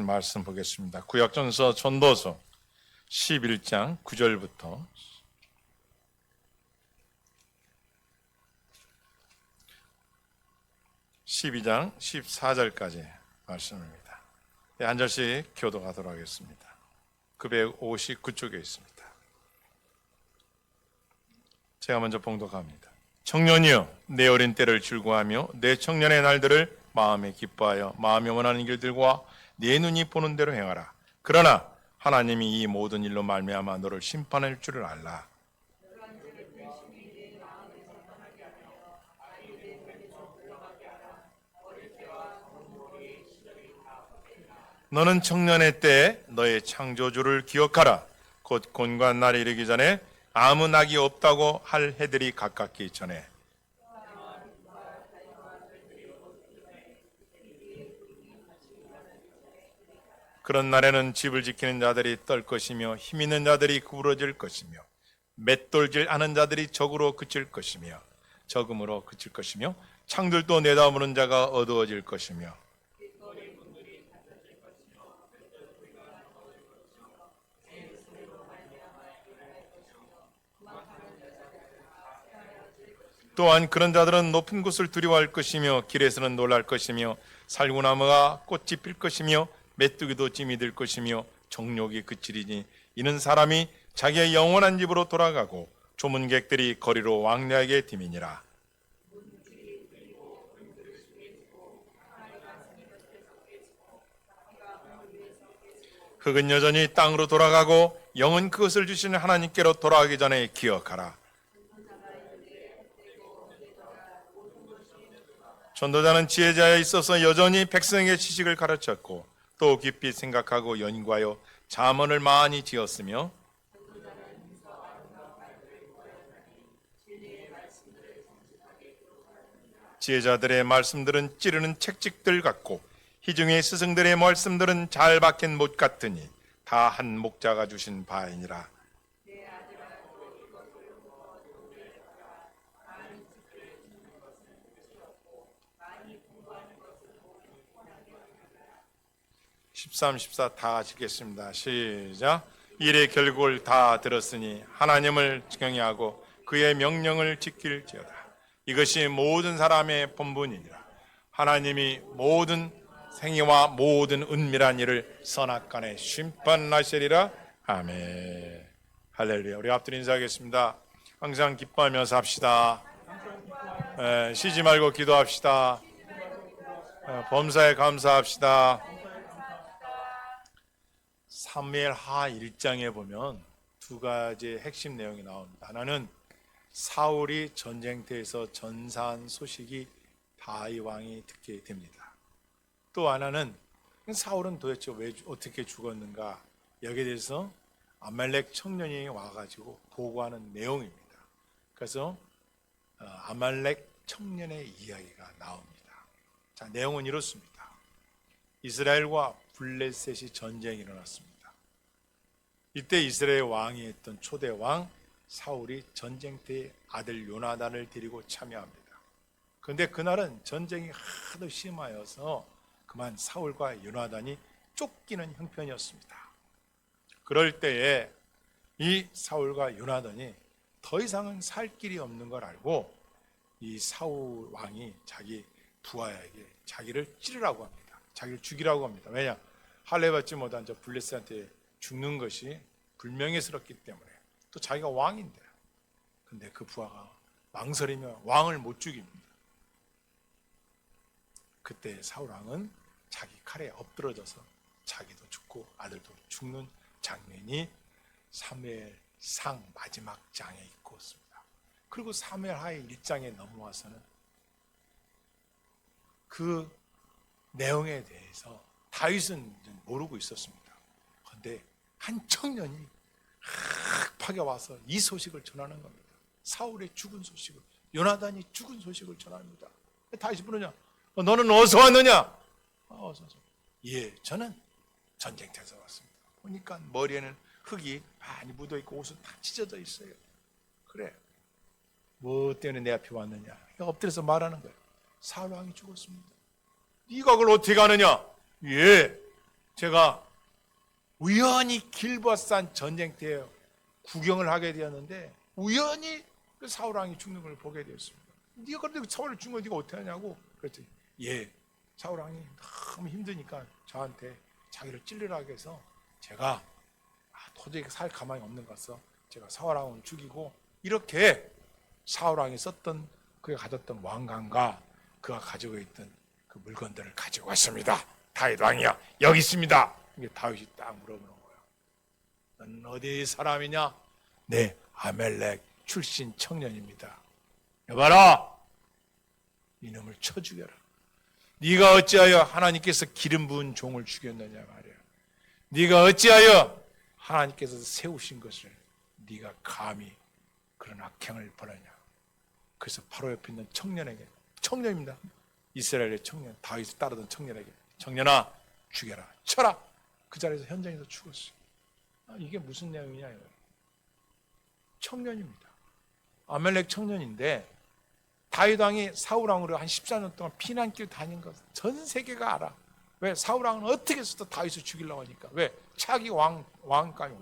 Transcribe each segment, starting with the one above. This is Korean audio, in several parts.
말씀 보겠습니다. 구약전서 전도서 11장 9절부터 12장 14절까지 말씀입니다. 한 절씩 교독하도록 하겠습니다. 959쪽에 있습니다. 제가 먼저 봉독합니다. 청년이여, 내 어린 때를 즐거워하며 내 청년의 날들을 마음에 기뻐하여 마음이 원하는 길들과 내 눈이 보는 대로 행하라. 그러나 하나님이 이 모든 일로 말미암아 너를 심판할 줄을 알라. 너는 청년의 때에 너의 창조주를 기억하라. 곧 곤고한 날이 이르기 전에 아무 낙이 없다고 할 해들이 가깝기 전에 그런 날에는 집을 지키는 자들이 떨 것이며 힘 있는 자들이 구부러질 것이며 맷돌질 하는 자들이 적음으로 그칠 것이며 창들도 내다보는 자가 어두워질 것이며 또한 그런 자들은 높은 곳을 두려워할 것이며 길에서는 놀랄 것이며 살구나무가 꽃이 필 것이며 메뚜기도 찜이 들 것이며 정욕이 그치리니 이는 사람이 자기의 영원한 집으로 돌아가고 조문객들이 거리로 왕래하게 됨이니라. 흙은 여전히 땅으로 돌아가고 영은 그것을 주시는 하나님께로 돌아가기 전에 기억하라. 전도자는 지혜자에 있어서 여전히 백성에게 지식을 가르쳤고 또 깊이 생각하고 연구하여 잠언을 많이 지었으며 지혜자들의 말씀들은 찌르는 책찍들 같고 희중의 스승들의 말씀들은 잘 박힌 못 같으니 다 한 목자가 주신 바이니라. (13, 14) 다 하시겠습니다. 시작. 일의 결국을 다 들었으니 하나님을 경외하고 그의 명령을 지킬지어다. 이것이 모든 사람의 본분이니라. 하나님이 모든 생애와 모든 은밀한 일을 선악간에 심판하시리라. 아멘. 할렐루야. 우리 앞뒤로 인사하겠습니다. 항상 기뻐하며 삽시다. 쉬지 말고 기도합시다. 범사에 감사합시다. 사무엘하 1장에 보면 두 가지 핵심 내용이 나옵니다. 하나는 사울이 전쟁터에서 전사한 소식이 다윗 왕이 듣게 됩니다. 또 하나는 사울은 도대체 왜 어떻게 죽었는가, 여기에 대해서 아말렉 청년이 와가지고 보고하는 내용입니다. 그래서 아말렉 청년의 이야기가 나옵니다. 자, 내용은 이렇습니다. 이스라엘과 블레셋이 전쟁이 일어났습니다. 이때 이스라엘 왕이 했던 초대 왕 사울이 전쟁터에 아들 요나단을 데리고 참여합니다. 그런데 그날은 전쟁이 하도 심하여서 그만 사울과 요나단이 쫓기는 형편이었습니다. 그럴 때에 이 사울과 요나단이 더 이상은 살 길이 없는 걸 알고 이 사울 왕이 자기 부하에게 자기를 찌르라고 합니다. 자기를 죽이라고 합니다. 왜냐? 할례받지 못한 저 블레셋한테 죽는 것이 불명예스럽기 때문에, 또 자기가 왕인데. 근데 그 부하가 망설이며 왕을 못 죽입니다. 그때 사울 왕은 자기 칼에 엎드러져서 자기도 죽고 아들도 죽는 장면이 사무엘상 마지막 장에 있고 있습니다. 그리고 사무엘하 1장에 넘어와서는 그 내용에 대해서 다윗은 모르고 있었습니다. 그런데 한 청년이 급하게 와서 이 소식을 전하는 겁니다. 사울의 죽은 소식을, 요나단이 죽은 소식을 전합니다. 다윗이 부르냐? 너는 어디서 왔느냐? 어서. 예, 저는 전쟁터에서 왔습니다. 보니까 머리에는 흙이 많이 묻어있고 옷은 다 찢어져 있어요. 그래, 뭐 때문에 내 앞에 왔느냐? 엎드려서 말하는 거예요. 사울 왕이 죽었습니다. 네가 그걸 어떻게 아느냐? 예, 제가 우연히 길벗산 전쟁터에 구경을 하게 되었는데 우연히 그 사울왕이 죽는 걸 보게 되었습니다. 네가 그런데 사울이 죽는 걸 네가 어떻게 하냐고 그랬더니 사울왕이 너무 힘드니까 저한테 자기를 찔러라고 해서 제가 도저히 살 가망이 없는 것 같아서 제가 사울왕을 죽이고 이렇게 사울왕이 썼던 그가 가졌던 왕관과 그가 가지고 있던 그 물건들을 가지고 왔습니다. 다윗 왕이야 여기 있습니다. 이게 다윗이 딱 물어보는 거예요. 넌 어디 사람이냐? 네, 아멜렉 출신 청년입니다. 여봐라, 이놈을 쳐 죽여라. 네가 어찌하여 하나님께서 기름 부은 종을 죽였느냐 말이야. 네가 어찌하여 하나님께서 세우신 것을 네가 감히 그런 악행을 벌였냐. 그래서 바로 옆에 있는 청년에게, 청년입니다. 이스라엘의 청년, 다윗을 따르던 청년에게, 청년아 죽여라, 쳐라. 그 자리에서 현장에서 죽었어요. 이게 무슨 내용이냐 이거예요. 청년입니다. 아멜렉 청년인데 다윗 왕이 사울 왕으로 한 14년 동안 피난길 다닌 것 전 세계가 알아. 왜? 사울 왕은 어떻게 해서도 다윗을 죽이려고 하니까. 왜? 차기 왕감이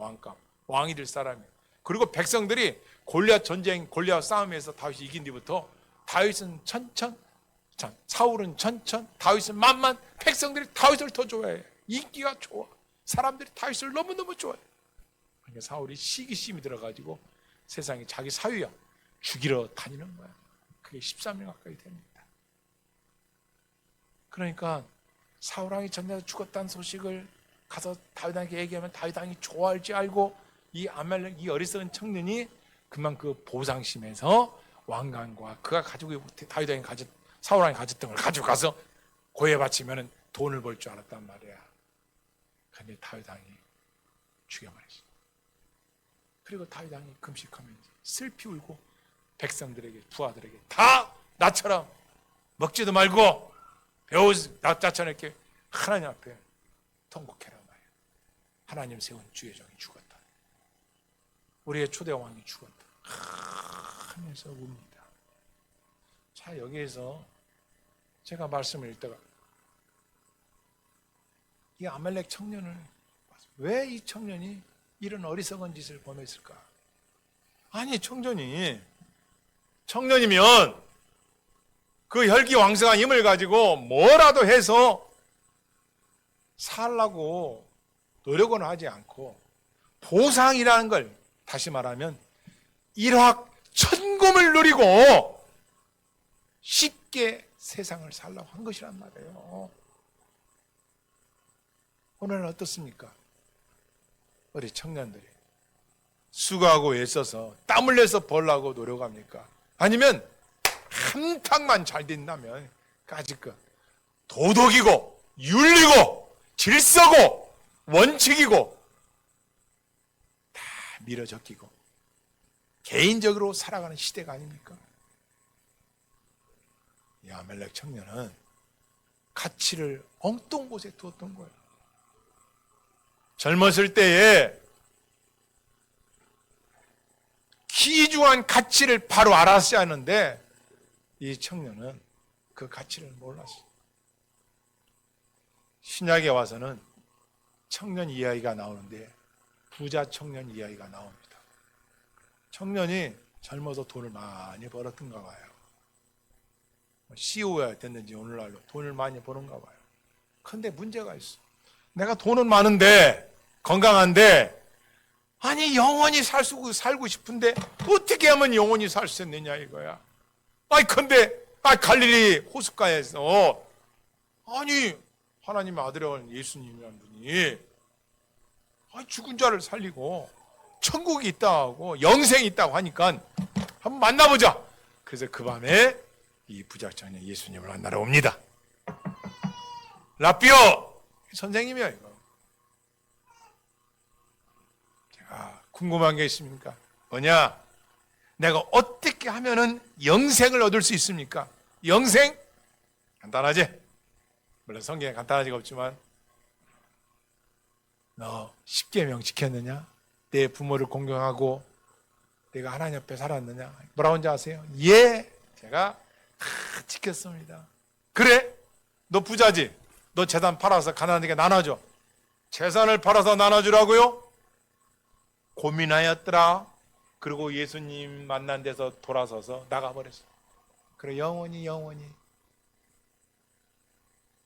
왕이 될 사람이에요. 그리고 백성들이 골리앗 전쟁, 골리앗 싸움에서 다윗이 이긴 뒤부터 다윗은 사울은 천천, 다윗은 만만. 백성들이 다윗을 더 좋아해. 인기가 좋아. 사람들이 다윗을 너무너무 좋아해. 그러니까 사울이 시기심이 들어가지고 세상에 자기 사위야 죽이러 다니는 거야. 그게 13년 가까이 됩니다. 그러니까 사울왕이 전쟁에서 죽었다는 소식을 가서 다윗왕에게 얘기하면 다윗왕이 좋아할지 알고 이 아멜렉, 이 어리석은 청년이 그만 그 보상심에서 왕관과 그가 가지고 다윗왕이 사울왕이 가졌던 걸 가지고 가서 고에 바치면 돈을 벌 줄 알았단 말이야. 근데 다윗왕이 죽여버렸어. 그리고 다윗왕이 금식하면서 슬피 울고 백성들에게, 부하들에게 다 나처럼 먹지도 말고 나처럼 이렇게 하나님 앞에 통곡해라 말이야. 하나님 세운 주의 종이 죽었다. 우리의 초대 왕이 죽었다. 하면서 웁니다. 자, 여기에서 제가 말씀을 읽다가 이 아멜렉 청년을 왜 이 청년이 이런 어리석은 짓을 범했을까? 아니, 청년이면 그 혈기왕성한 힘을 가지고 뭐라도 해서 살라고 노력은 하지 않고 보상이라는 걸, 다시 말하면 일확천금을 누리고 쉽게 세상을 살라고 한 것이란 말이에요. 오늘은 어떻습니까? 우리 청년들이 수고하고 애써서 땀을 내서 벌라고 노력합니까? 아니면 한탕만 잘 된다면 까짓것 도덕이고 윤리고 질서고 원칙이고 다 밀어적이고 개인적으로 살아가는 시대가 아닙니까? 이 아멜렉 청년은 가치를 엉뚱 곳에 두었던 거예요. 젊었을 때에 귀중한 가치를 바로 알았어야 하는데 이 청년은 그 가치를 몰랐어요. 신약에 와서는 청년 이야기가 나오는데 부자 청년 이야기가 나옵니다. 청년이 젊어서 돈을 많이 벌었던가 봐요. CEO야 됐는지 오늘날로 돈을 많이 버는가 봐요. 그런데 문제가 있어. 내가 돈은 많은데 건강한데 아니 영원히 살고 싶은데 어떻게 하면 영원히 살 수 있느냐 이거야. 근데 갈릴리 호숫가에서 아니 하나님의 아들이라는 예수님이라는 분이 죽은 자를 살리고 천국이 있다고 영생이 있다고 하니까 한번 만나보자. 그래서 그 밤에 이 부자 청년 예수님을 만나러 옵니다. 라삐오 선생님이야 이거. 제가 궁금한 게 있습니까? 뭐냐? 내가 어떻게 하면은 영생을 얻을 수 있습니까? 영생? 간단하지? 물론 성경에 간단하지가 없지만 너 10계명 지켰느냐? 내 부모를 공경하고 내가 하나님 앞에 살았느냐? 뭐라고 하는지 아세요? 예, 제가 다 지켰습니다. 그래? 너 부자지? 너 재단 팔아서 가난하게 나눠줘. 재산을 팔아서 나눠주라고요? 고민하였더라. 그리고 예수님 만난 데서 돌아서서 나가버렸어요. 그래 영원히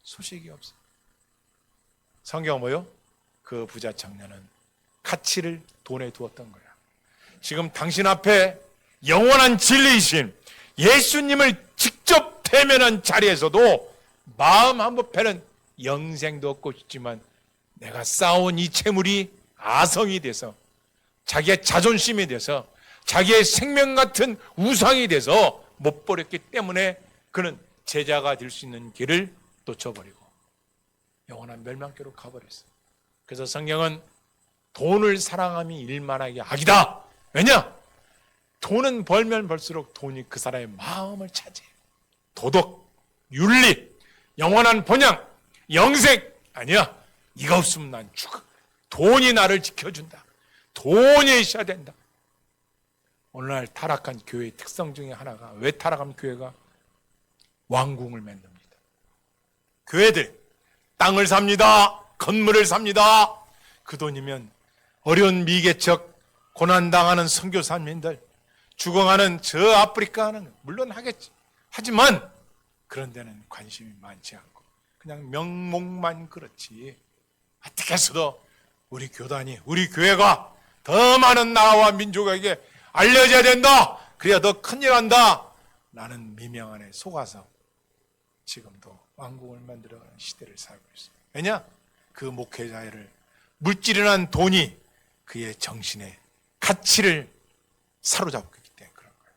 소식이 없어. 성경 뭐요? 그 부자 청년은 가치를 돈에 두었던 거야. 지금 당신 앞에 영원한 진리이신 예수님을 직접 대면한 자리에서도 마음 한복패는 영생도 얻고 싶지만 내가 쌓아온 이 재물이 아성이 돼서 자기의 자존심이 돼서 자기의 생명 같은 우상이 돼서 못 버렸기 때문에 그는 제자가 될 수 있는 길을 놓쳐버리고 영원한 멸망교로 가버렸어. 그래서 성경은 돈을 사랑함이 일만하게 악이다. 왜냐? 돈은 벌면 벌수록 돈이 그 사람의 마음을 차지해요. 도덕, 윤리, 영원한 본향, 영생 아니야. 이거 없으면 난 죽어. 돈이 나를 지켜준다. 돈이 있어야 된다. 오늘날 타락한 교회의 특성 중에 하나가, 왜 타락한 교회가 왕궁을 만듭니다. 교회들 땅을 삽니다. 건물을 삽니다. 그 돈이면 어려운 미개척 고난당하는 선교사님들, 죽어가는 저 아프리카는 물론 하겠지. 하지만 그런 데는 관심이 많지 않고 그냥 명목만 그렇지. 어떻게 해서도 우리 교단이, 우리 교회가 더 많은 나라와 민족에게 알려져야 된다. 그래야 더 큰일 한다. 나는 미명 안에 속아서 지금도 왕국을 만들어가는 시대를 살고 있습니다. 왜냐? 그 목회자를 물질이란 돈이 그의 정신의 가치를 사로잡고 있기 때문에 그런 거예요.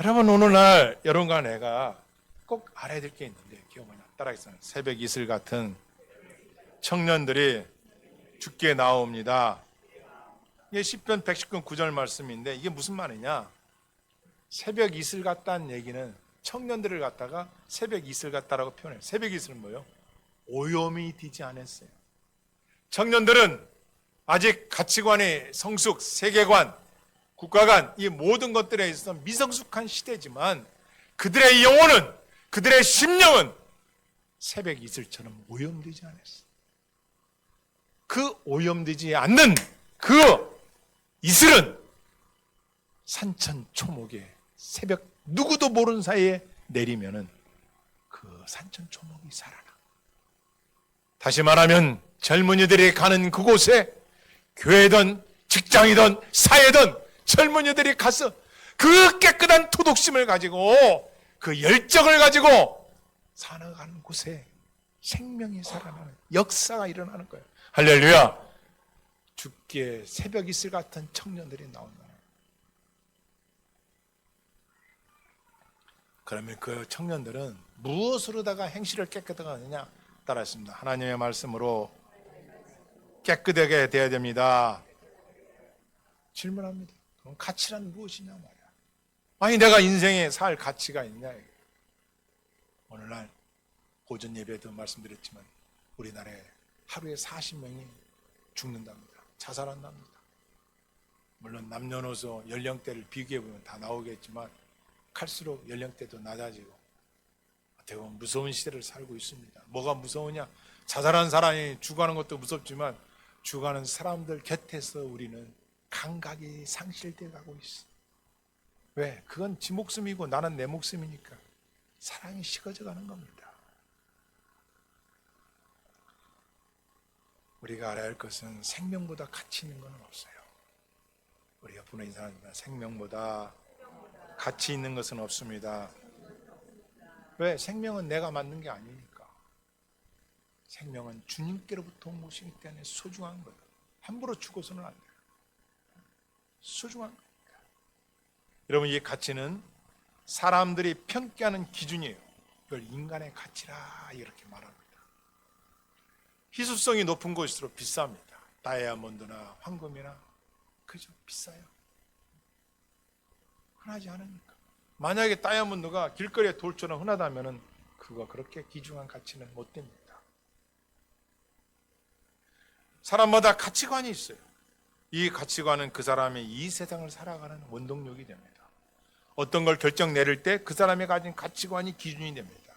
여러분, 오늘날 여러분과 내가 꼭 알아야 될 게 있는데 기억 많이 따라하겠습니다. 새벽 이슬 같은 청년들이 죽게 나옵니다. 이게 시편 119편 9절 말씀인데 이게 무슨 말이냐? 새벽 이슬 같다는 얘기는 청년들을 갖다가 새벽 이슬 같다라고 표현해요. 새벽 이슬은 뭐예요? 오염이 되지 않았어요. 청년들은 아직 가치관의 성숙, 세계관, 국가관, 이 모든 것들에 있어서 미성숙한 시대지만 그들의 영혼은, 그들의 심령은 새벽 이슬처럼 오염되지 않았어요. 그 오염되지 않는 그 이슬은 산천초목에 새벽 누구도 모르는 사이에 내리면은 그 산천초목이 살아나. 다시 말하면 젊은이들이 가는 그곳에 교회든 직장이든 사회든 젊은이들이 가서 그 깨끗한 도덕심을 가지고 그 열정을 가지고 살아가는 곳에 생명이 살아나는 역사가 일어나는 거예요. 할렐루야. 죽게 새벽 이슬 같은 청년들이 나온다. 그러면 그 청년들은 무엇으로다가 행실을 깨끗하게 하느냐? 따라했습니다. 하나님의 말씀으로 깨끗하게 돼야 됩니다. 질문합니다. 그럼 가치란 무엇이냐 말이야. 아니 내가 인생에 살 가치가 있냐. 오늘날 오전 예배도 말씀드렸지만 우리나라에 하루에 40명이 죽는답니다. 자살한답니다. 물론 남녀노소 연령대를 비교해보면 다 나오겠지만 갈수록 연령대도 낮아지고 어떻게 보면 무서운 시대를 살고 있습니다. 뭐가 무서우냐? 자살한 사람이 죽어가는 것도 무섭지만 죽어가는 사람들 곁에서 우리는 감각이 상실돼 가고 있어. 왜? 그건 지 목숨이고 나는 내 목숨이니까 사랑이 식어져 가는 겁니다. 우리가 알아야 할 것은 생명보다 가치 있는 건 없어요. 우리가 보는 사람입니다. 생명보다 가치 있는 것은 없습니다. 왜? 생명은 내가 만든 게 아니니까. 생명은 주님께로부터 온 것이기 때문에 소중한 거예요. 함부로 죽어서는 안 돼요. 소중한 거니까. 여러분, 이 가치는 사람들이 평가하는 기준이에요. 이걸 인간의 가치라 이렇게 말합니다. 희소성이 높은 곳일수록 비쌉니다. 다이아몬드나 황금이나 그죠? 비싸요. 흔하지 않으니까. 만약에 다이아몬드가 길거리에 돌처럼 흔하다면 그거 그렇게 귀중한 가치는 못 됩니다. 사람마다 가치관이 있어요. 이 가치관은 그 사람이 이 세상을 살아가는 원동력이 됩니다. 어떤 걸 결정 내릴 때 그 사람이 가진 가치관이 기준이 됩니다.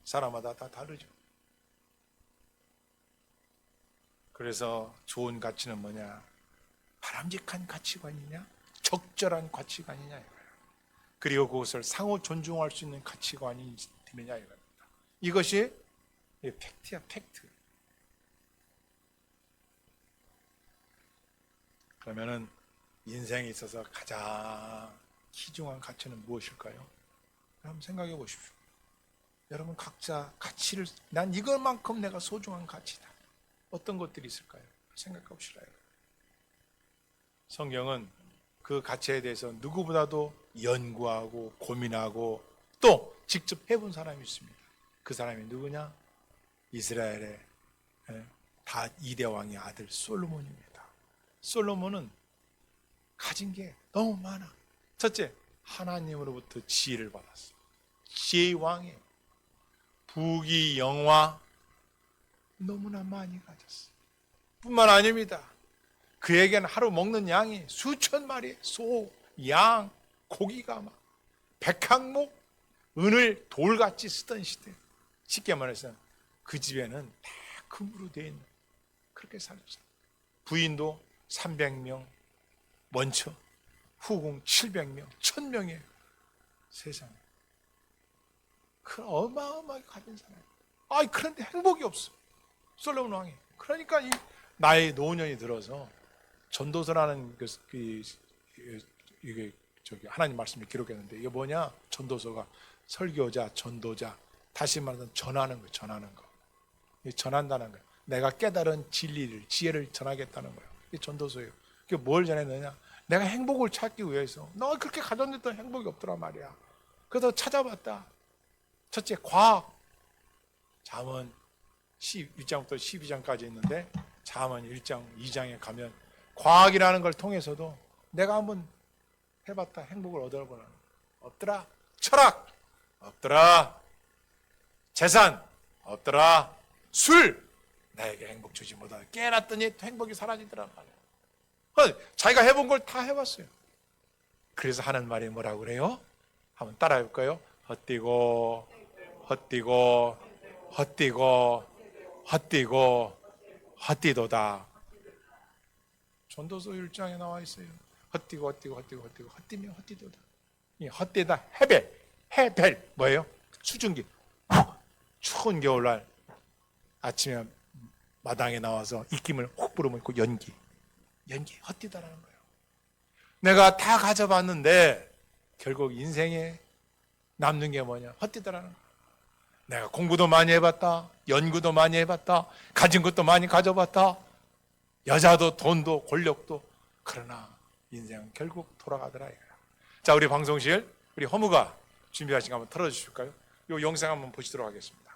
사람마다 다 다르죠. 그래서 좋은 가치는 뭐냐? 바람직한 가치관이냐? 적절한 가치관이냐 이거예요. 그리고 그것을 상호 존중할 수 있는 가치관이 되느냐 이겁니다. 이것이 팩트야, 팩트. 그러면은 인생에 있어서 가장 귀중한 가치는 무엇일까요? 한번 생각해 보십시오. 여러분 각자 가치를, 난 이것만큼 내가 소중한 가치다. 어떤 것들이 있을까요? 생각해 봅시다. 성경은 그 가치에 대해서 누구보다도 연구하고 고민하고 또 직접 해본 사람이 있습니다. 그 사람이 누구냐? 이스라엘의 다 2대 왕의 아들 솔로몬입니다. 솔로몬은 가진 게 너무 많아. 첫째, 하나님으로부터 지혜를 받았어. 지혜의 왕이에요. 부귀 영화 너무나 많이 가졌어. 뿐만 아닙니다. 그에게는 하루 먹는 양이 수천 마리 소, 양, 고기가 막 백항목, 은을 돌같이 쓰던 시대. 쉽게 말해서 그 집에는 다 금으로 되어 있는, 그렇게 살았어요. 부인도 300명, 먼저 후궁 700명, 1000명이에요. 세상에. 그 어마어마하게 가진 사람. 그런데 행복이 없어. 솔로몬 왕이. 그러니까 이 나이 노년이 들어서 전도서라는 이게 하나님 말씀이 기록했는데, 이게 뭐냐? 전도서가 설교자, 전도자, 다시 말하면 전하는 거, 전하는 거. 전한다는 거예요. 내가 깨달은 진리를, 지혜를 전하겠다는 거예요. 이게 전도서예요. 그게 뭘 전했느냐? 내가 행복을 찾기 위해서, 너 그렇게 가졌는데도 행복이 없더란 말이야. 그래서 찾아봤다. 첫째, 과학. 잠언 1장부터 12장까지 있는데, 잠언 1장, 2장에 가면 과학이라는 걸 통해서도 내가 한번 해봤다. 행복을 얻어보라. 없더라. 철학 없더라. 재산 없더라. 술 나에게 행복 주지 못하다. 깨놨더니 행복이 사라지더란 말이야. 자기가 해본 걸 다 해봤어요. 그래서 하는 말이 뭐라고 그래요? 한번 따라해 볼까요? 헛디고 헛디고 헛디고 헛디고 헛디도다. 전도서 1장에 나와 있어요. 헛디고 헛디고 헛디고 헛디고 헛디면 헛디도다. 이 헛디다. 해벨 뭐예요? 수증기. 추운 겨울날 아침에 마당에 나와서 입김을 혹 불어먹고 연기 헛디다라는 거예요. 내가 다 가져봤는데 결국 인생에 남는 게 뭐냐? 헛디다라는 거예요. 내가 공부도 많이 해봤다, 연구도 많이 해봤다, 가진 것도 많이 가져봤다, 여자도 돈도 권력도, 그러나 인생은 결국 돌아가더라 이거야. 자, 우리 방송실 우리 허무가 준비하신 거 한번 틀어주실까요? 이 영상 한번 보시도록 하겠습니다.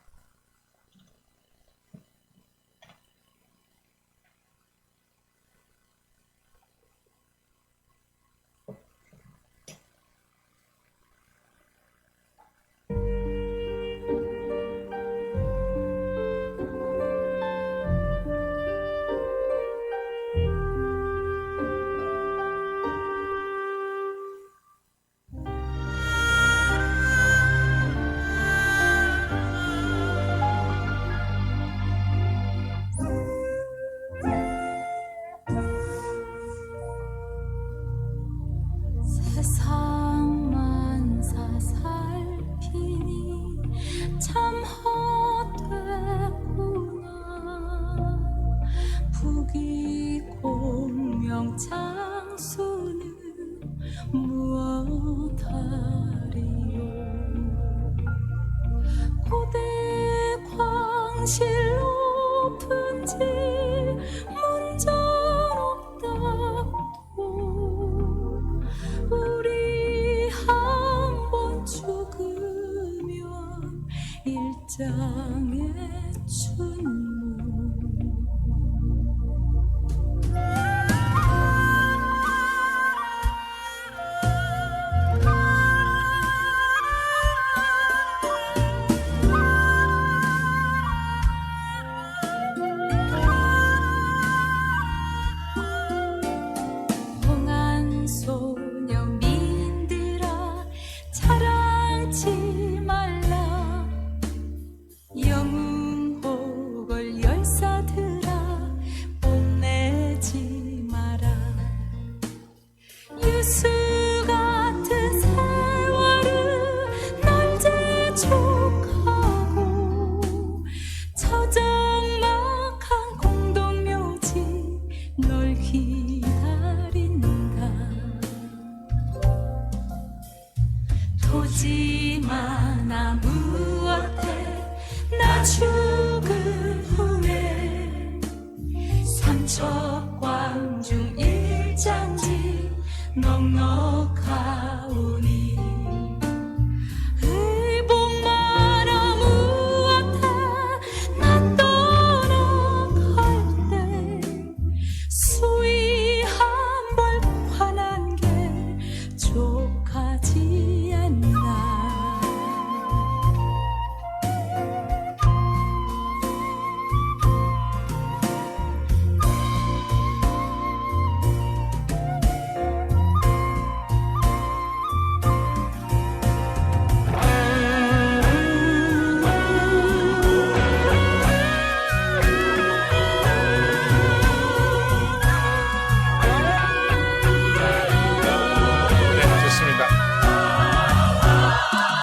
세상 만사 살피니 참 헛되구나. 부귀 공명 장수는 무엇하리요. 고대 광실 높은 집 문자롭다고 우리 한번 죽으면 일장의 춘문. 홍한 소년민들아 자랑치 말라. 영웅 척광중 일장지 넉넉하오니 의복마라 무한테 나 떠나갈 때 수위 한벌 환한 게 족하지 않나.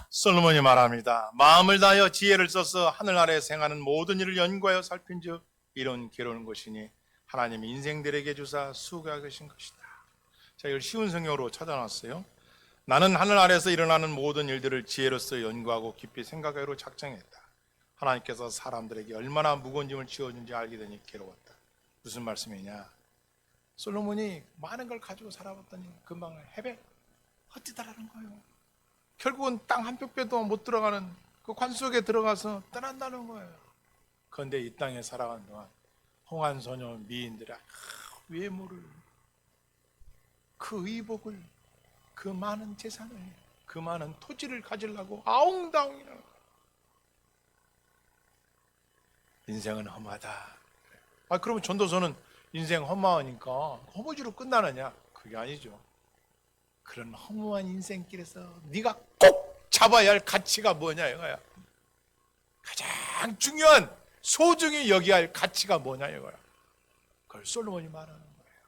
솔로몬이 말합니다. 마음을 다하여 지혜를 써서 하늘 아래 생하는 모든 일을 연구하여 살핀즉 이런 괴로운 것이니 하나님이 인생들에게 주사 수고하신 것이다. 자, 이걸 쉬운 성경으로 찾아놨어요. 나는 하늘 아래에서 일어나는 모든 일들을 지혜로서 연구하고 깊이 생각하기로 작정했다. 하나님께서 사람들에게 얼마나 무거운 짐을 지어준지 알게 되니 괴로웠다. 무슨 말씀이냐? 솔로몬이 많은 걸 가지고 살아봤더니 금방 해배 헛디다라는 거예요. 결국은 땅 한 뼘뼈도 못 들어가는 그 관 속에 들어가서 떠난다는 거예요. 그런데 이 땅에 살아가는 동안 홍한소녀 미인들의 외모를, 그 의복을, 그 많은 재산을, 그 많은 토지를 가지려고 아웅다웅이라는 거예요. 인생은 험하다. 그러면 전도서는 인생 험하니까 허무지로 끝나느냐? 그게 아니죠. 그런 허무한 인생길에서 네가 꼭 잡아야 할 가치가 뭐냐 이거야. 가장 중요한 소중히 여겨야 할 가치가 뭐냐 이거야. 그걸 솔로몬이 말하는 거예요.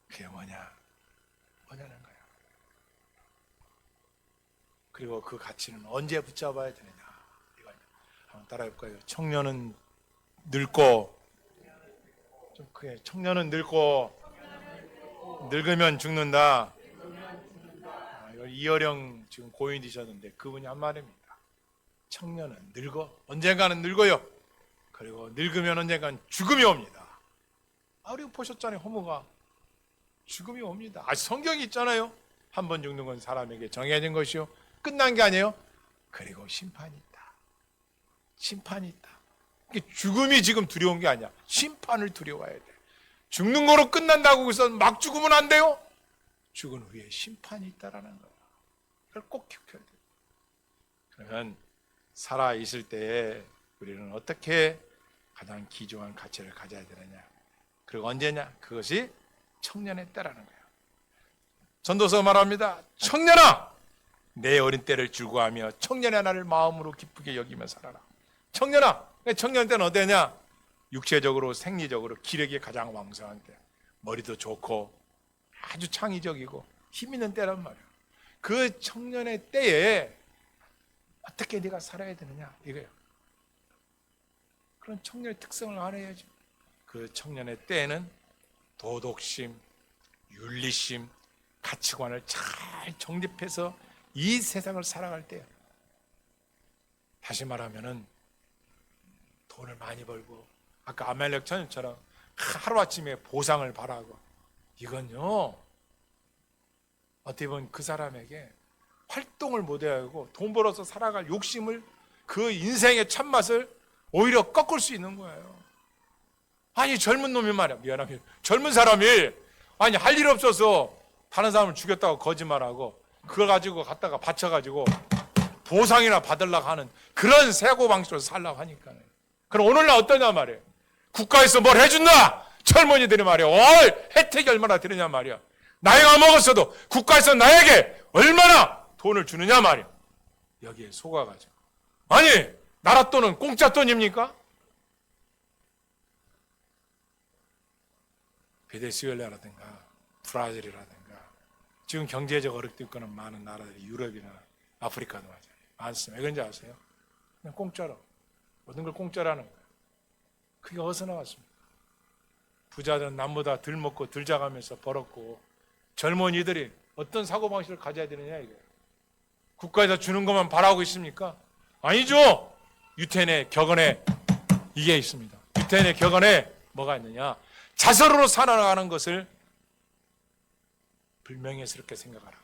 그게 뭐냐는 거예요. 그리고 그 가치는 언제 붙잡아야 되느냐 이거 한번 따라해 볼까요? 청년은 늙고, 좀 크게, 청년은 늙고 늙으면 죽는다. 이어령 지금 고인 되셨는데 그분이 한 말입니다. 청년은 늙어, 언젠가는 늙어요. 그리고 늙으면 언젠가는 죽음이 옵니다. 우리 보셨잖아요. 허무가 죽음이 옵니다. 성경이 있잖아요. 한 번 죽는 건 사람에게 정해진 것이요 끝난 게 아니에요. 그리고 심판이 있다. 심판이 있다. 죽음이 지금 두려운 게 아니야. 심판을 두려워해야 돼. 죽는 거로 끝난다고 해서 막 죽으면 안 돼요. 죽은 후에 심판이 있다라는 거예요. 그걸 꼭 기억해야 돼요. 그러면 살아있을 때 우리는 어떻게 가장 귀중한 가치를 가져야 되느냐. 그리고 언제냐? 그것이 청년의 때라는 거예요. 전도서 말합니다. 청년아! 내 어린 때를 즐거워하며 청년의 나를 마음으로 기쁘게 여기며 살아라. 청년아! 청년 때는 어때냐? 육체적으로 생리적으로 기력이 가장 왕성한 때, 머리도 좋고 아주 창의적이고 힘 있는 때란 말이에요. 그 청년의 때에 어떻게 네가 살아야 되느냐 이거예요. 그런 청년의 특성을 알아야죠. 그 청년의 때에는 도덕심, 윤리심, 가치관을 잘 정립해서 이 세상을 살아갈 때예요. 다시 말하면은 돈을 많이 벌고 아까 아멜렉 처녀처럼 하루아침에 보상을 바라고, 이건요 어떻게 보면 그 사람에게 활동을 못해하고 돈 벌어서 살아갈 욕심을, 그 인생의 참맛을 오히려 꺾을 수 있는 거예요. 젊은 놈이 말이야, 미안하게 젊은 사람이 할 일 없어서 다른 사람을 죽였다고 거짓말하고 그걸 가지고 갖다가 바쳐가지고 보상이나 받으려고 하는 그런 사고방식으로 살려고 하니까. 그럼 오늘날 어떠냐 말이에요. 국가에서 뭘 해준다! 젊은이들이 말이야. 혜택이 얼마나 되느냐 말이야. 나이가 먹었어도 국가에서 나에게 얼마나 돈을 주느냐 말이야. 여기에 속아가지고. 나라 돈은 공짜 돈입니까? 베네수엘라라든가 브라질이라든가 지금 경제적 어렵게 있거나 많은 나라들이 유럽이나 아프리카도 많습니다. 왜 그런지 아세요? 그냥 공짜로. 모든 걸 공짜라는 거예요. 그게 어디서 나왔습니까? 부자들은 남보다 덜 먹고 덜 자가면서 벌었고, 젊은이들이 어떤 사고방식을 가져야 되느냐 이거예요. 국가에서 주는 것만 바라고 있습니까? 아니죠. 유태인의 격언에 이게 있습니다. 마르테인의 격언에 뭐가 있느냐? 자선으로 살아가는 것을 불명예스럽게 생각하라.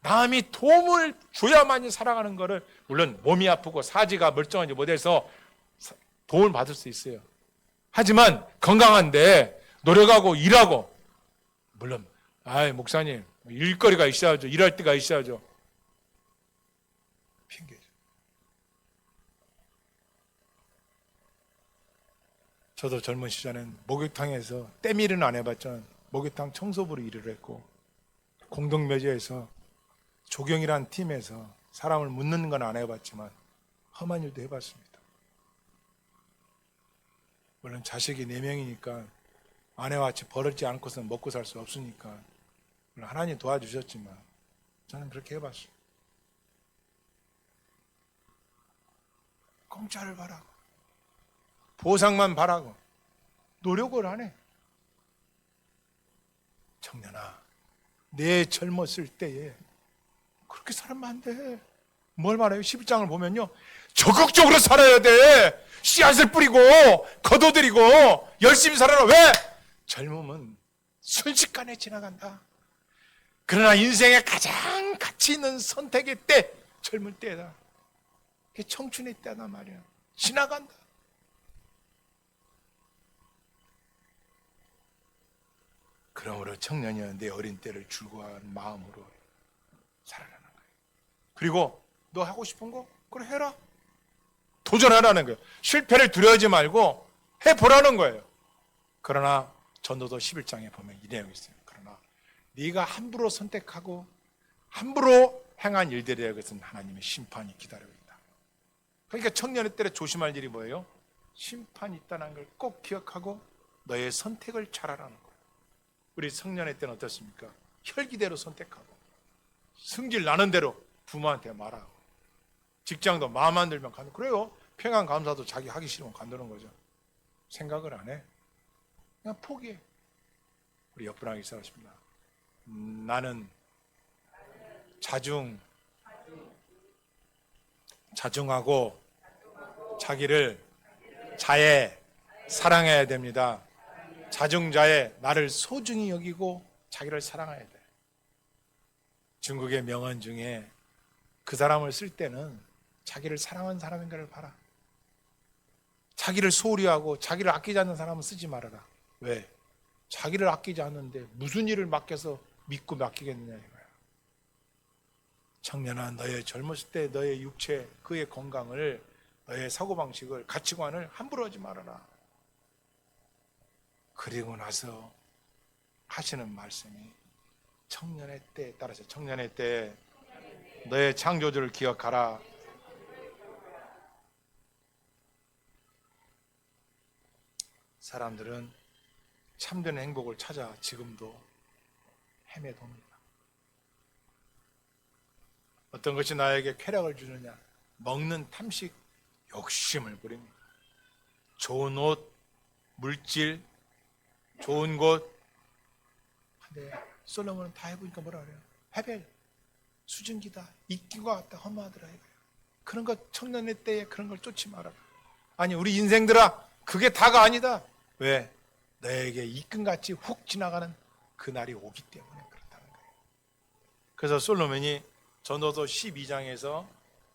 남이 도움을 줘야만이 살아가는 거를, 물론 몸이 아프고 사지가 멀쩡한지 못해서 도움을 받을 수 있어요. 하지만 건강한데 노력하고 일하고, 물론 목사님 일거리가 있어야죠. 일할 때가 있어야죠. 핑계죠. 저도 젊은 시절엔 목욕탕에서 때밀이는 안 해봤지만 목욕탕 청소부로 일을 했고, 공동묘지에서 조경이란 팀에서 사람을 묻는 건 안 해봤지만 험한 일도 해봤습니다. 물론 자식이 4명이니까 아내와 같이 벌었지 않고서는 먹고 살 수 없으니까 물론 하나님 도와주셨지만 저는 그렇게 해봤어요. 공짜를 바라고 보상만 바라고 노력을 안 해. 청년아, 내 젊었을 때에 그렇게 살면 안 돼. 뭘 말해요? 11장을 보면요, 적극적으로 살아야 돼. 씨앗을 뿌리고 거둬들이고 열심히 살아라. 왜? 젊음은 순식간에 지나간다. 그러나 인생의 가장 가치 있는 선택의 때, 젊을 때다. 그게 청춘의 때다 말이야. 지나간다. 그러므로 청년이여, 내 어린 때를 즐거워하는 마음으로 살아가는 거예요. 그리고 너 하고 싶은 거? 그래 해라. 도전하라는 거예요. 실패를 두려워하지 말고 해보라는 거예요. 그러나 전도서 11장에 보면 이 내용이 있어요. 그러나 네가 함부로 선택하고 함부로 행한 일들에 그것은 하나님의 심판이 기다리고 있다. 그러니까 청년의 때에 조심할 일이 뭐예요? 심판이 있다는 걸 꼭 기억하고 너의 선택을 잘하라는 거예요. 우리 청년의 때는 어떻습니까? 혈기대로 선택하고 성질 나는 대로 부모한테 말하고, 직장도 마음 안 들면 간다. 그래요. 평안 감사도 자기 하기 싫으면 간다는 거죠. 생각을 안 해. 그냥 포기해. 우리 옆분하게 있어봤습니다. 나는 자중하고 자기를 자애 사랑해야 됩니다. 자중자애, 나를 소중히 여기고 자기를 사랑해야 돼. 중국의 명언 중에 그 사람을 쓸 때는 자기를 사랑하는 사람인가를 봐라. 자기를 소홀히 하고 자기를 아끼지 않는 사람은 쓰지 말아라. 왜? 자기를 아끼지 않는데 무슨 일을 맡겨서 믿고 맡기겠느냐 이거야. 청년아, 너의 젊었을 때 너의 육체, 그의 건강을, 너의 사고방식을, 가치관을 함부로 하지 말아라. 그리고 나서 하시는 말씀이 청년의 때에 따라서, 청년의 때 너의 창조주를 기억하라. 사람들은 참된 행복을 찾아 지금도 헤매봅니다. 어떤 것이 나에게 쾌락을 주느냐? 먹는 탐식, 욕심을 부립니다. 좋은 옷, 물질, 좋은 곳. 근데 솔로몬은 다 해보니까 뭐라 그래요? 헤벨, 수증기다, 이끼가 같다, 허무하더라 이거예요. 그런 것, 청년의 때에 그런 걸 쫓지 말아라. 아니, 우리 인생들아, 그게 다가 아니다. 왜? 너에게 이끈같이 훅 지나가는 그 날이 오기 때문에 그렇다는 거예요. 그래서 솔로몬이 전도서 12장에서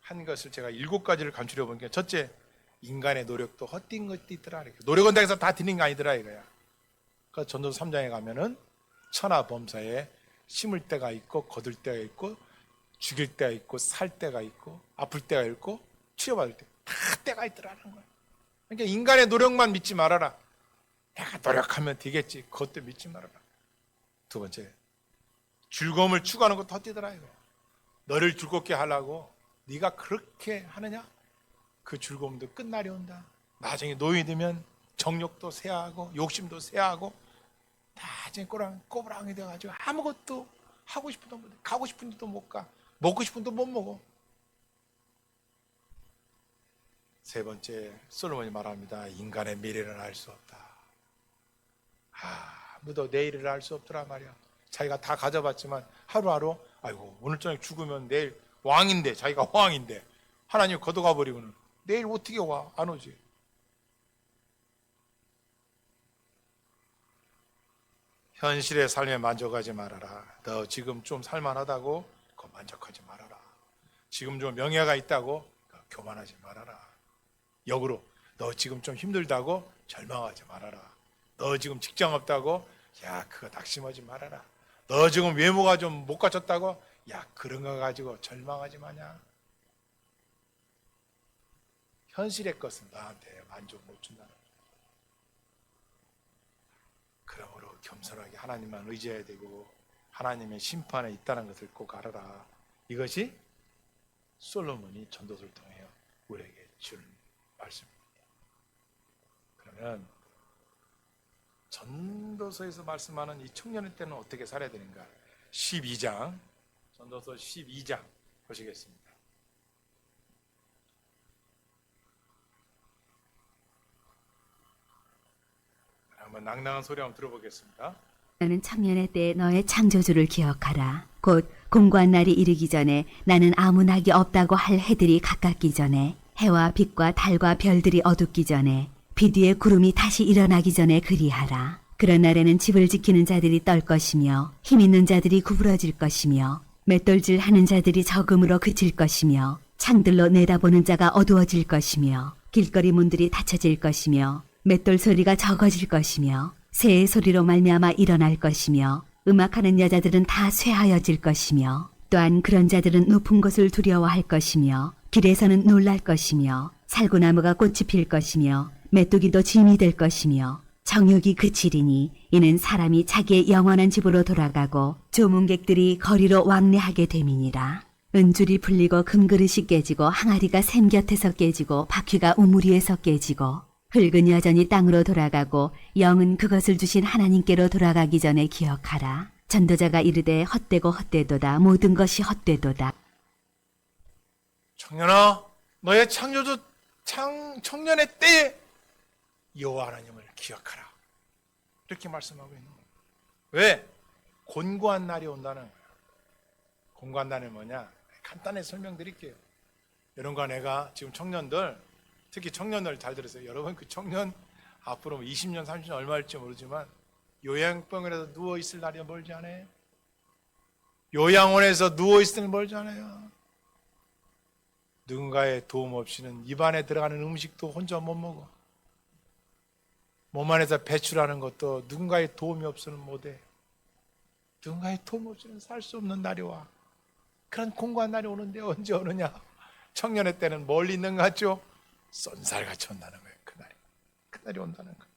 한 것을 제가 7가지를 감추려 보니까, 첫째, 인간의 노력도 헛된 것도 있더라. 노력은 내가 다 드는 게 아니더라 이거야. 그래서 전도서 3장에 가면은 천하범사에 심을 때가 있고 거둘 때가 있고 죽일 때가 있고 살 때가 있고 아플 때가 있고 치료받을 때 다 때가 있더라는 거야. 그러니까 인간의 노력만 믿지 말아라. 내가 노력하면 되겠지. 그것도 믿지 말아라. 두 번째, 즐거움을 추구하는 것도 헛되더라 이거. 너를 즐겁게 하려고 네가 그렇게 하느냐? 그 즐거움도 끝날이 온다. 나중에 노인이 되면 정욕도 쇠하고 욕심도 쇠하고 나중에 꼬부랑이 돼가지고 아무것도 하고 싶은 데도 못 가, 가고 싶은 데도 못 가, 먹고 싶은 데도 못 먹어. 세 번째, 솔로몬이 말합니다. 인간의 미래는 알 수 없다. 아무도 내일을 알 수 없더라 말이야. 자기가 다 가져봤지만 하루하루, 아이고 오늘 저녁 죽으면 내일 왕인데, 자기가 왕인데 하나님 걷어가 버리고는 내일 어떻게 와? 안 오지. 현실의 삶에 만족하지 말아라. 너 지금 좀 살만하다고 그거 만족하지 말아라. 지금 좀 명예가 있다고 그거 교만하지 말아라. 역으로 너 지금 좀 힘들다고 절망하지 말아라. 너 지금 직장 없다고 야 그거 낙심하지 말아라. 너 지금 외모가 좀 못 갖췄다고 야 그런 거 가지고 절망하지 마냐. 현실의 것은 나한테 만족 못 준다는 거예요. 그러므로 겸손하게 하나님만 의지해야 되고 하나님의 심판에 있다는 것을 꼭 알아라. 이것이 솔로몬이 전도서를 통해 우리에게 주는 말씀입니다. 그러면 전도서에서 말씀하는 이 청년의 때는 어떻게 살아야 되는가? 12장, 전도서 12장 보시겠습니다. 한번 낭낭한 소리 한번 들어보겠습니다. 너는 청년의 때 너의 창조주를 기억하라. 곧 공고한 날이 이르기 전에 나는 아무 낙이 없다고 할 해들이 가깝기 전에 해와 빛과 달과 별들이 어둡기 전에 빛 위에 구름이 다시 일어나기 전에 그리하라. 그런 날에는 집을 지키는 자들이 떨 것이며 힘 있는 자들이 구부러질 것이며 맷돌질 하는 자들이 적음으로 그칠 것이며 창들로 내다보는 자가 어두워질 것이며 길거리 문들이 닫혀질 것이며 맷돌 소리가 적어질 것이며 새의 소리로 말미암아 일어날 것이며 음악하는 여자들은 다 쇠하여질 것이며 또한 그런 자들은 높은 곳을 두려워할 것이며 길에서는 놀랄 것이며 살구나무가 꽃이 필 것이며 메뚜기도 짐이 될 것이며 정욕이 그치리니 이는 사람이 자기의 영원한 집으로 돌아가고 조문객들이 거리로 왕래하게 됨이니라. 은줄이 풀리고 금그릇이 깨지고 항아리가 샘 곁에서 깨지고 바퀴가 우물 위에서 깨지고 흙은 여전히 땅으로 돌아가고 영은 그것을 주신 하나님께로 돌아가기 전에 기억하라. 전도자가 이르되 헛되고 헛되도다. 모든 것이 헛되도다. 청년아, 너의 창조주 청년의 때에 여호와 하나님을 기억하라. 이렇게 말씀하고 있는 거예요. 왜? 곤고한 날이 온다는 거예요. 곤고한 날은 뭐냐? 간단히 설명드릴게요. 여러분과 내가 지금 청년들, 특히 청년들 잘 들으세요. 여러분 그 청년 앞으로 20년, 30년 얼마일지 모르지만 요양병원에서 누워있을 날이 멀지 않아요? 요양원에서 누워있을 멀지 않아요? 누군가의 도움 없이는 입안에 들어가는 음식도 혼자 못 먹어. 몸 안에서 배출하는 것도 누군가의 도움이 없으면 못해. 누군가의 도움 없이는 살 수 없는 날이 와. 그런 공고한 날이 오는데 언제 오느냐? 청년의 때는 멀리 있는 것 같죠? 쏜살같이 온다는 거예요. 그날이 온다는 거예요.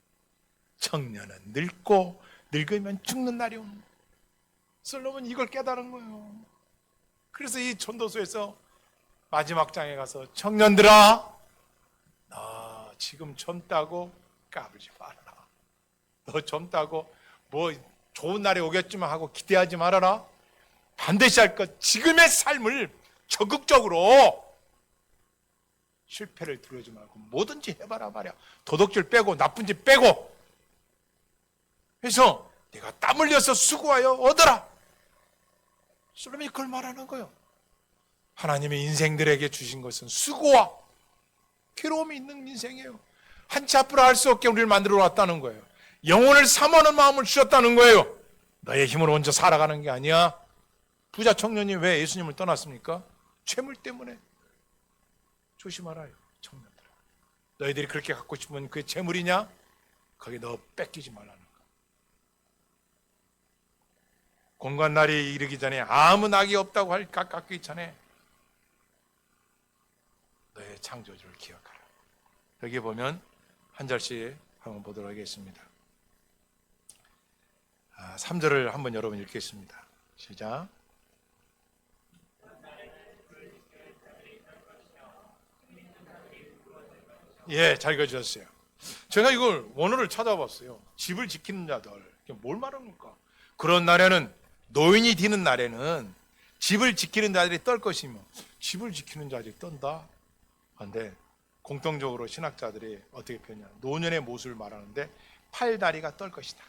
청년은 늙고 늙으면 죽는 날이 오는 거예요. 솔로몬 이걸 깨달은 거예요. 그래서 이 전도서에서 마지막 장에 가서 청년들아, 너 지금 젊다고 까불지 말아라. 너 젊다고 뭐 좋은 날이 오겠지만 하고 기대하지 말아라. 반드시 할 것, 지금의 삶을 적극적으로 실패를 두려워하지 말고 뭐든지 해봐라 말이야. 도덕질 빼고 나쁜 짓 빼고 해서 내가 땀 흘려서 수고하여 얻어라. 솔로몬이 그걸 말하는 거예요. 하나님의 인생들에게 주신 것은 수고와 괴로움이 있는 인생이에요. 한치 앞으로 할 수 없게 우리를 만들어 놨다는 거예요. 영혼을 사모하는 마음을 주셨다는 거예요. 너의 힘으로 혼자 살아가는 게 아니야. 부자 청년이 왜 예수님을 떠났습니까? 죄물 때문에. 조심하라요, 청년들아. 너희들이 그렇게 갖고 싶으면 그게 재물이냐? 거기 너 뺏기지 말라는 거야. 공간 날이 이르기 전에 아무 낙이 없다고 할 가깝기 전에 너의 창조주를 기억하라. 여기 보면 한 절씩 한번 보도록 하겠습니다. 3절을 한번 여러분 읽겠습니다. 시작. 예, 잘 읽어주셨어요. 제가 이걸 원어를 찾아봤어요. 집을 지키는 자들, 이게 뭘 말합니까? 그런 날에는, 노인이 되는 날에는 집을 지키는 자들이 떨 것이며, 집을 지키는 자들이 떤다. 그런데 공통적으로 신학자들이 어떻게 표현하냐, 노년의 모습을 말하는데 팔다리가 떨 것이다.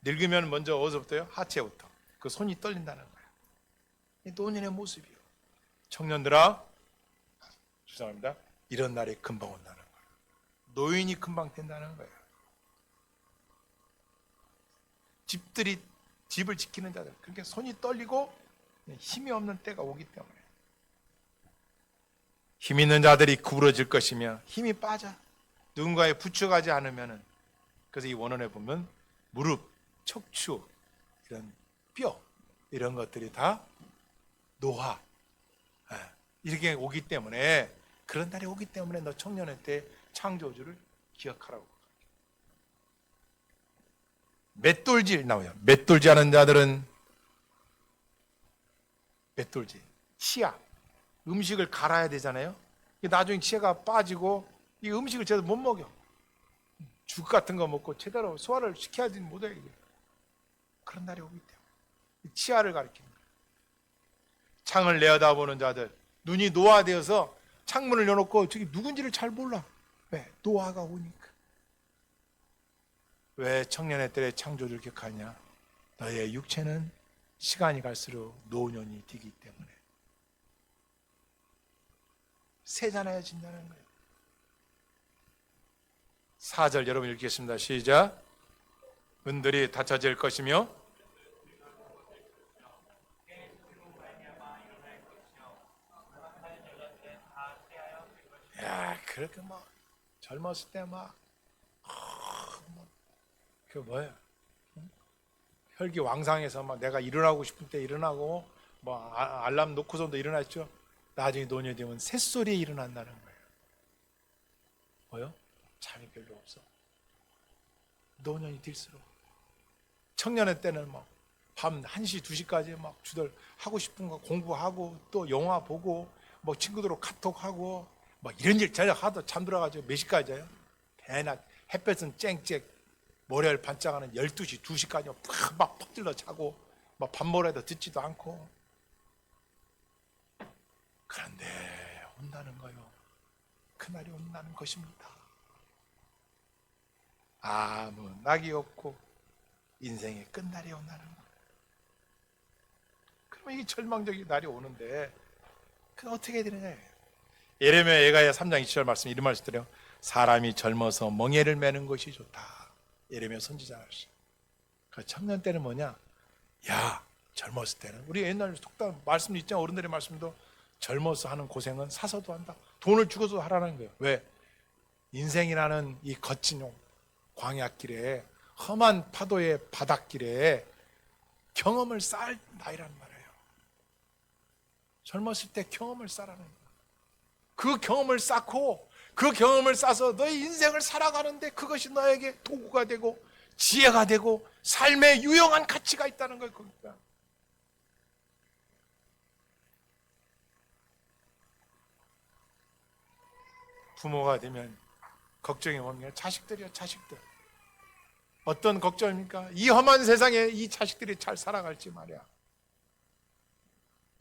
늙으면 먼저 어디서부터요? 하체부터. 그 손이 떨린다는 거예요. 이 노년의 모습이요. 청년들아, 죄송합니다. 이런 날이 금방 온다는 거예요. 노인이 금방 된다는 거예요. 집을 지키는 자들, 그렇게 손이 떨리고 힘이 없는 때가 오기 때문에 힘 있는 자들이 구부러질 것이며 힘이 빠져 누군가에 부추가지 않으면은, 그래서 이 원언에 보면 무릎, 척추, 이런 뼈 이런 것들이 다 노화 이렇게 오기 때문에, 그런 날이 오기 때문에 너 청년의 때 창조주를 기억하라고. 맷돌질 나와요. 맷돌질 하는 자들은 맷돌질, 치아, 음식을 갈아야 되잖아요. 나중에 치아가 빠지고 이 음식을 제대로 못 먹여. 죽 같은 거 먹고 제대로 소화를 시켜야지 못해. 그런 날이 오기 때문에 치아를 가리키는 거예요. 창을 내어다보는 자들, 눈이 노화되어서 창문을 열어놓고 저기 누군지를 잘 몰라. 왜? 노화가 오니까. 왜 청년의 때에 창조주를 기억하냐? 너의 육체는 시간이 갈수록 노년이 되기 때문에 세잔해진다는 거예요. 4절 여러분 읽겠습니다. 시작. 은들이 닫혀질 것이며 야, 그렇게 막 젊었을 때 막 그 뭐야? 혈기왕성해서 막 내가 일어나고 싶을 때 일어나고 뭐 알람 놓고서도 일어났죠. 나중에 노년이 되면 새소리에 일어난다는 거예요. 뭐요? 잠이 별로 없어. 노년이 들수록. 청년의 때는 막 밤 1시, 2시까지 막 주들 하고 싶은 거 공부하고 또 영화 보고 뭐 친구들하고 카톡하고 막 이런 일 저녁 하도 잠들어가지고 몇 시까지 자요? 대낮 햇볕은 쨍쨍 모래를 반짝하는 12시, 2시까지 막 퍼들러 자고 막 밥 먹으라도 듣지도 않고. 그런데 온다는 거요. 그날이 온다는 것입니다. 아무 낙이 없고 인생의 끝날이 온다는 거예요. 그러면 이 절망적인 날이 오는데 그건 어떻게 되느냐. 예레미야 예가야 3장 20절 말씀 이런 말씀 드려요. 사람이 젊어서 멍에를 매는 것이 좋다. 예레미야 선지자 말씀. 그 청년 때는 뭐냐? 야, 젊었을 때는 우리 옛날 속담 말씀 있잖아. 어른들의 말씀도 젊어서 하는 고생은 사서도 한다. 돈을 주고도 하라는 거예요. 왜? 인생이라는 이 거친 광야길에 험한 파도의 바닷길에 경험을 쌓을 나이란 말이에요. 젊었을 때 경험을 쌓라는 거예요. 그 경험을 쌓고 그 경험을 쌓아서 너의 인생을 살아가는데 그것이 너에게 도구가 되고 지혜가 되고 삶의 유용한 가치가 있다는 거예요. 그러니까. 부모가 되면 걱정이 뭡니까? 자식들이요, 자식들. 어떤 걱정입니까? 이 험한 세상에 이 자식들이 잘 살아갈지 말이야.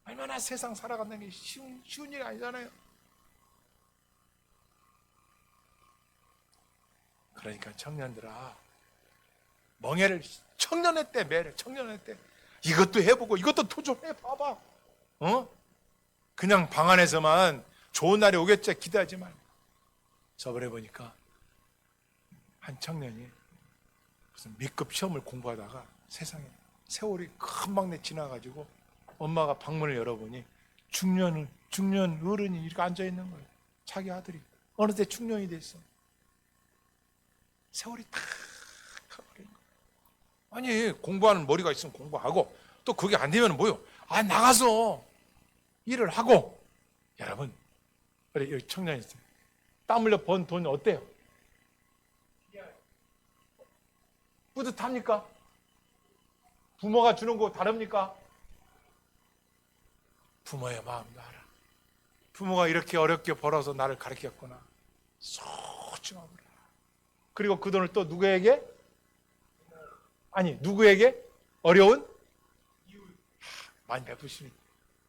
얼마나 세상 살아간다는 게 쉬운 일이 아니잖아요. 그러니까 청년들아, 멍해를 청년의 때 매래. 청년의 때 이것도 해보고 이것도 도전해봐봐. 그냥 방 안에서만 좋은 날이 오겠지 기대하지 말고. 저번에 보니까 한 청년이 무슨 B급 시험을 공부하다가 세상에 세월이 금방 지나가지고 엄마가 방문을 열어보니 중년 어른이 이렇게 앉아있는 거예요. 자기 아들이 어느새 중년이 됐어. 세월이 탁 가버린 거예요. 아니 공부하는 머리가 있으면 공부하고 또 그게 안 되면 뭐요? 나가서 일을 하고. 여러분 여기 청년이 있어요. 땀 흘려 번 돈 어때요? 뿌듯합니까? 부모가 주는 거 다릅니까? 부모의 마음도 알아. 부모가 이렇게 어렵게 벌어서 나를 가르쳤구나. 소중하구나. 그리고 그 돈을 또 누구에게? 누구에게? 어려운? 많이 베푸시니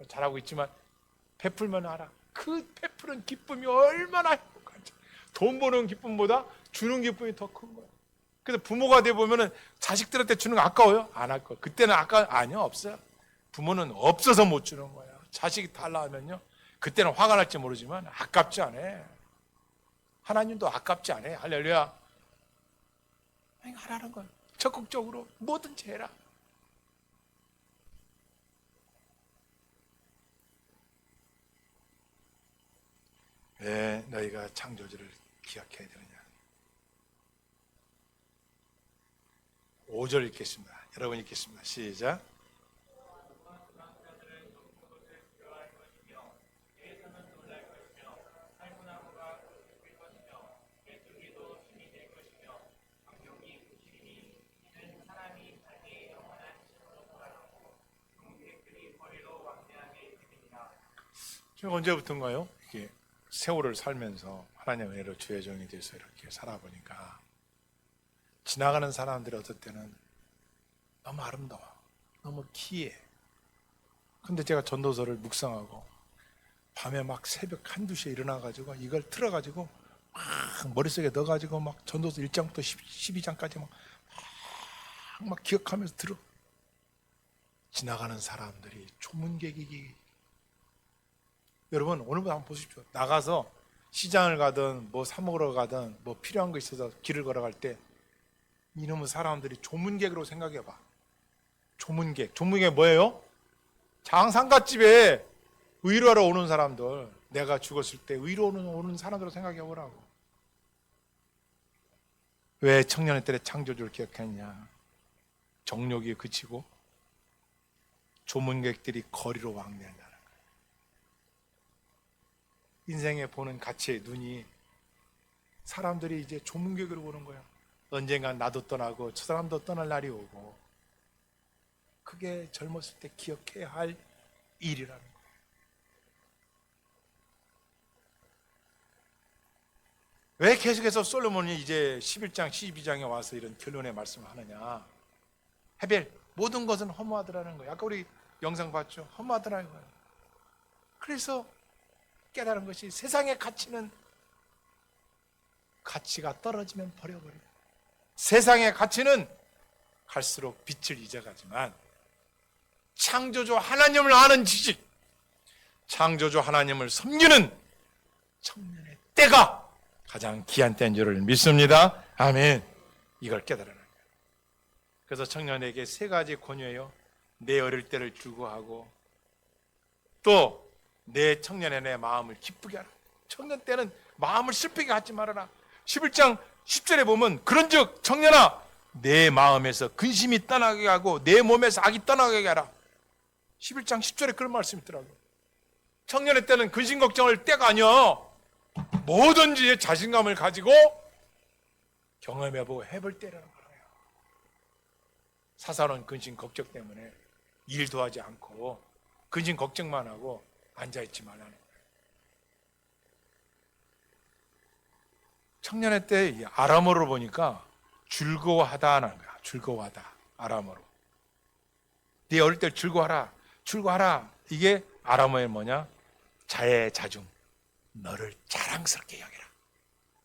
잘하고 있지만 베풀면 알아. 그 베푸는 기쁨이 얼마나 행복한지. 돈 버는 기쁨보다 주는 기쁨이 더 큰 거야. 그래서 부모가 돼 보면은 자식들한테 주는 거 아까워요? 안 아까워. 그때는 아니요, 없어요. 부모는 없어서 못 주는 거야. 자식이 달라 하면요, 그때는 화가 날지 모르지만 아깝지 않아. 하나님도 아깝지 않아. 할렐루야. 하라는 거야. 적극적으로 뭐든지 해라. 왜 너희가 창조주를 기억해야 되느냐? 5절 읽겠습니다. 여러분 읽겠습니다. 시작. 제가 언제부턴가요? 이게 세월을 살면서 하나님의 은혜로 주의 종이 돼서 이렇게 살아보니까 지나가는 사람들이 어떨 때는 너무 아름다워, 너무 기이해. 근데 제가 전도서를 묵상하고 밤에 막 새벽 1-2시에 일어나가지고 이걸 틀어가지고 막 머릿속에 넣어가지고 막 전도서 1장부터 12장까지 막 기억하면서 들어. 지나가는 사람들이 조문객이기. 여러분 오늘부터 한번 보십시오. 나가서 시장을 가든 뭐 사 먹으러 가든 뭐 필요한 거 있어서 길을 걸어갈 때 이놈의 사람들이 조문객으로 생각해봐. 조문객 뭐예요? 장상갓집에 의료하러 오는 사람들, 내가 죽었을 때 의료 오는 사람들로 생각해보라고. 왜 청년의 때에 창조주를 기억했냐? 정욕이 그치고 조문객들이 거리로 왕래한다는 거예요. 인생에 보는 가치의 눈이 사람들이 이제 조문객으로 보는 거야. 언젠간 나도 떠나고 저 사람도 떠날 날이 오고, 그게 젊었을 때 기억해야 할 일이라는 거예요. 왜 계속해서 솔로몬이 이제 11장, 12장에 와서 이런 결론의 말씀을 하느냐? 헤벨, 모든 것은 허무하더라는 거예요. 아까 우리 영상 봤죠? 허무하더라는 거예요. 그래서 깨달은 것이 세상의 가치는 가치가 떨어지면 버려버려요. 세상의 가치는 갈수록 빛을 잊어가지만 창조주 하나님을 아는 지식, 창조주 하나님을 섬기는 청년의 때가 가장 귀한 때인 줄을 믿습니다. 아멘. 이걸 깨달아라. 그래서 청년에게 3가지 권유해요. 내 어릴 때를 즐거워하고, 또 내 청년의 내 마음을 기쁘게 하라. 청년 때는 마음을 슬프게 하지 말아라. 11장 10절에 보면 그런즉 청년아 내 마음에서 근심이 떠나게 하고 내 몸에서 악이 떠나게 하라. 11장 10절에 그런 말씀이 있더라고요. 청년의 때는 근심 걱정할 때가 아니야. 뭐든지 자신감을 가지고 경험해보고 해볼 때라는 거예요. 사사로운 근심 걱정 때문에 일도 하지 않고 근심 걱정만 하고 앉아있지 말라는 거예요. 청년의 때 아람어로 보니까 즐거워하다는 거야. 즐거워하다. 아람어로. 네 어릴 때 즐거워하라. 즐거워하라. 이게 아람어에 뭐냐? 자애자중. 너를 자랑스럽게 여겨라.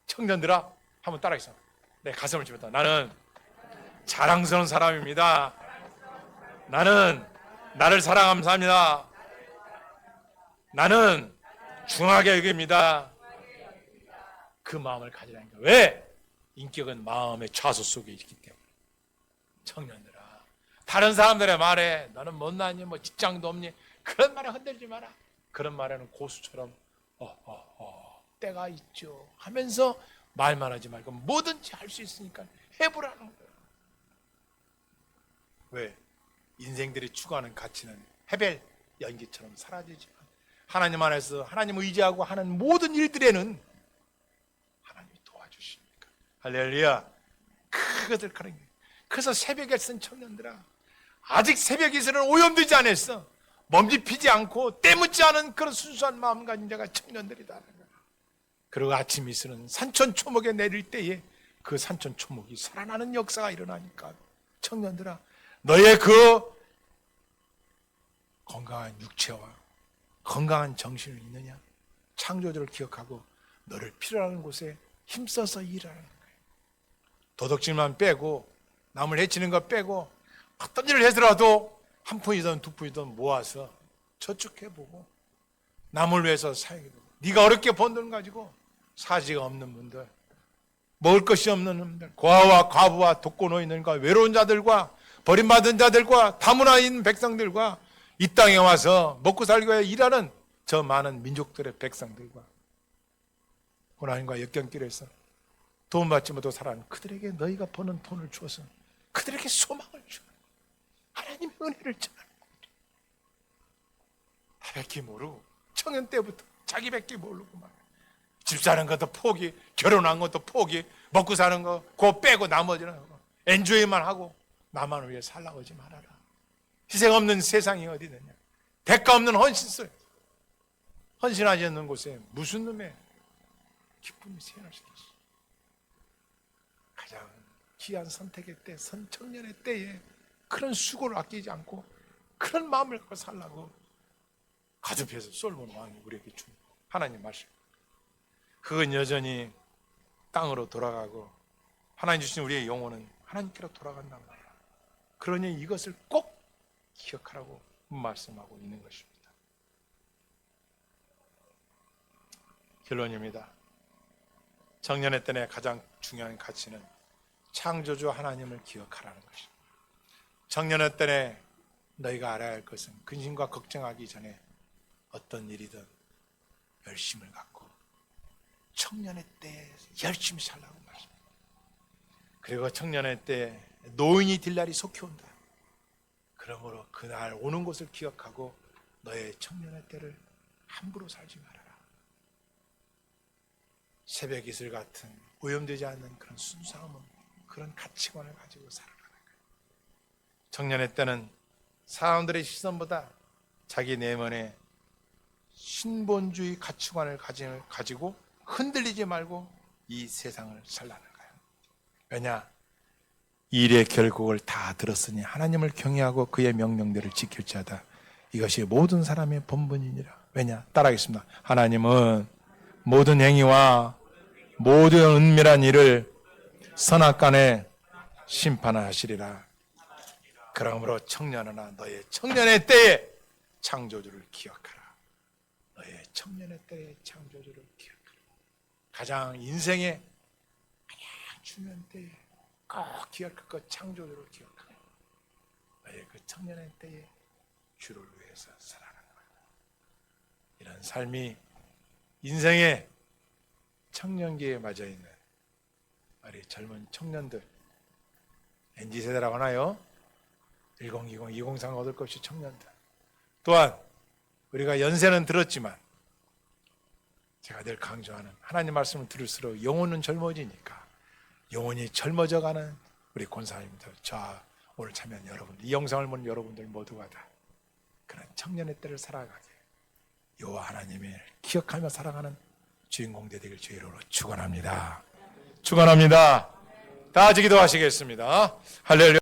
청년들아, 한번 따라해서 내 가슴을 치면서 나는 자랑스러운 사람입니다. 나는 나를 사랑합니다. 나는 중하게 여깁니다. 그 마음을 가지라는 거야. 왜? 인격은 마음의 좌소 속에 있기 때문에. 청년들아, 다른 사람들의 말에 너는 못나니 뭐 직장도 없니, 그런 말에 흔들지 마라. 그런 말에는 고수처럼 때가 있죠 하면서 말만 하지 말고 뭐든지 할 수 있으니까 해보라는 거예요. 왜? 인생들이 추구하는 가치는 헤벨 연기처럼 사라지지만 하나님 안에서 하나님 의지하고 하는 모든 일들에는 하나님이 도와주십니까? 할렐루야. 그것을 가는 거예요. 그래서 새벽에 쓴 청년들아, 아직 새벽에서는 오염되지 않았어. 멈칫히지 않고 때묻지 않은 그런 순수한 마음 가진 자가 청년들이다. 그리고 아침 이슬은 산천 초목에 내릴 때에 그 산천 초목이 살아나는 역사가 일어나니까 청년들아, 너의 그 건강한 육체와 건강한 정신을 있느냐? 창조주를 기억하고 너를 필요한 곳에 힘써서 일하는 거예요. 도덕질만 빼고 남을 해치는 거 빼고 어떤 일을 해서라도 한 푼이든 2푼이든 모아서 저축해보고 남을 위해서 사용해보고, 네가 어렵게 번 돈 가지고 사지가 없는 분들 먹을 것이 없는 놈들, 고아와 과부와 독거노인들과 외로운 자들과 버림받은 자들과 다문화 있는 백성들과 이 땅에 와서 먹고 살기 위해 일하는 저 많은 민족들의 백성들과 하나님과 역경길에서 돈 받지 못하고 살아가는 그들에게 너희가 버는 돈을 주어서 그들에게 소망을 주어 하나님의 은혜를 전하는 거죠. 다밖에 모르고 청년 때부터 자기 밖에 모르고 말 집 사는 것도 포기, 결혼한 것도 포기, 먹고 사는 거 그거 빼고 나머지는 엔조이만 하고 나만 위해 살라고 하지 말아라. 희생 없는 세상이 어디 있느냐. 대가 없는 헌신을 헌신하지 않는 곳에 무슨 놈의 기쁨이 새어날 수 있어. 가장 귀한 선택의 때, 청년의 때에 그런 수고를 아끼지 않고 그런 마음을 갖고 살라고 가두피에서 솔몬 왕이 우리에게 준 하나님 말씀. 그건 여전히 땅으로 돌아가고 하나님 주신 우리의 영혼은 하나님께로 돌아간단 말이야. 그러니 이것을 꼭 기억하라고 말씀하고 있는 것입니다. 결론입니다. 청년의 때의 가장 중요한 가치는 창조주 하나님을 기억하라는 것입니다. 청년의 때에 너희가 알아야 할 것은 근심과 걱정하기 전에 어떤 일이든 열심을 갖고 청년의 때에 열심히 살라고 말씀합니다. 그리고 청년의 때에 노인이 될 날이 속히 온다. 그러므로 그날 오는 것을 기억하고 너의 청년의 때를 함부로 살지 말아라. 새벽 이슬 같은 오염되지 않는 그런 순수함은 그런 가치관을 가지고 살아가는 거예요. 청년의 때는 사람들의 시선보다 자기 내면의 신본주의 가치관을 가지고 흔들리지 말고 이 세상을 살라는 거예요. 왜냐? 일의 결국을 다 들었으니 하나님을 경외하고 그의 명령대로 지킬지어다. 이것이 모든 사람의 본분이니라. 왜냐? 따라하겠습니다. 하나님은 모든 행위와 모든 은밀한 일을 선악간에 심판하시리라. 그러므로 청년아 너의 청년의 때에 창조주를 기억하라. 너의 청년의 때에 창조주를 기억하라. 가장 인생의 가장 중요한 때에 꼭 기억할 것 창조주를 기억하라. 너의 그 청년의 때에 주를 위해서 살아가는 거야. 이런 삶이 인생의 청년기에 맞아 있는 우리 젊은 청년들, MZ세대라고 하나요? 1020, 2030 얻을 것이 청년들. 또한 우리가 연세는 들었지만 제가 늘 강조하는 하나님 말씀을 들을수록 영혼은 젊어지니까 영혼이 젊어져가는 우리 권사님들, 저 오늘 참여한 여러분들, 이 영상을 보는 여러분들 모두가 다 그런 청년의 때를 살아가게 여호와 하나님을 기억하며 살아가는 주인공들 되길 주의 이름으로 축원합니다. 축원합니다. 다 같이 기도하시겠습니다. 할렐루야.